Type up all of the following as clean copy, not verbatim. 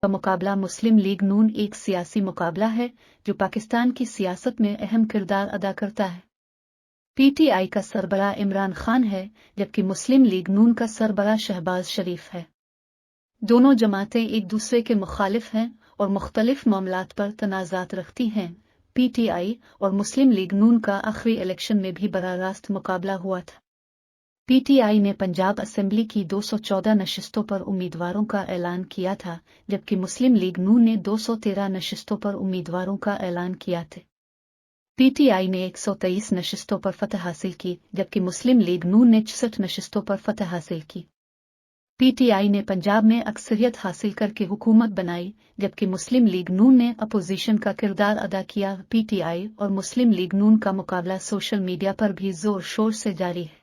का मुकाबला मुस्लिम लीग नून एक सियासी मुकाबला है जो पाकिस्तान की सियासत में अहम किरदार अदा करता है। पीटीआई का सरबराह इमरान खान है जबकि मुस्लिम लीग नून का सरबराह शहबाज शरीफ है। दोनों जमातें एक दूसरे के मुखालिफ हैं और मुख्तलिफ मामलात पर तनाज़ात रखती हैं। पीटीआई और मुस्लिम लीग नून का आखिरी इलेक्शन में भी बराह रास्त मुकाबला हुआ था। पीटीआई ने पंजाब असेंबली की 214 नशिस्तों पर उम्मीदवारों का ऐलान किया था जबकि मुस्लिम लीग नून ने 213 नशिस्तों पर उम्मीदवारों का ऐलान किया था। पीटीआई ने 123 नशिस्तों पर फतह हासिल की जबकि मुस्लिम लीग नून ने 66 नशिस्तों पर फतह हासिल की। पीटीआई ने पंजाब में अक्सरियत हासिल करके हुकूमत बनाई जबकि मुस्लिम लीग नून ने अपोजिशन का किरदार अदा किया। पीटीआई और मुस्लिम लीग नून का मुकाबला सोशल मीडिया पर भी जोर शोर से जारी है।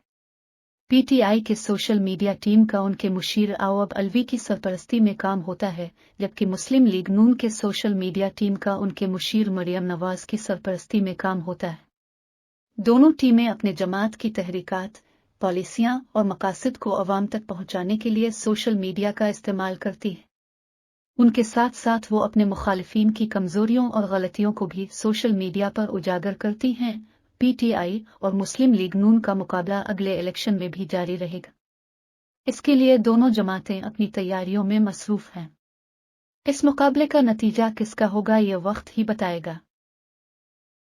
पीटीआई के सोशल मीडिया टीम का उनके मुशीर आउब अलवी की सरपरस्ती में काम होता है जबकि मुस्लिम लीग नून के सोशल मीडिया टीम का उनके मुशीर मरियम नवाज की सरपरस्ती में काम होता है। दोनों टीमें अपने जमात की तहरीकात, पॉलिसियां और मकासद को अवाम तक पहुंचाने के लिए सोशल मीडिया का इस्तेमाल करती हैं। उनके साथ साथ वो अपने मुखालिफिन की कमजोरियों और गलतियों को भी सोशल मीडिया पर उजागर करती हैं। पीटीआई और मुस्लिम लीग नून का मुकाबला अगले इलेक्शन में भी जारी रहेगा। इसके लिए दोनों जमातें अपनी तैयारियों में मसरूफ हैं। इस मुकाबले का नतीजा किसका होगा ये वक्त ही बताएगा।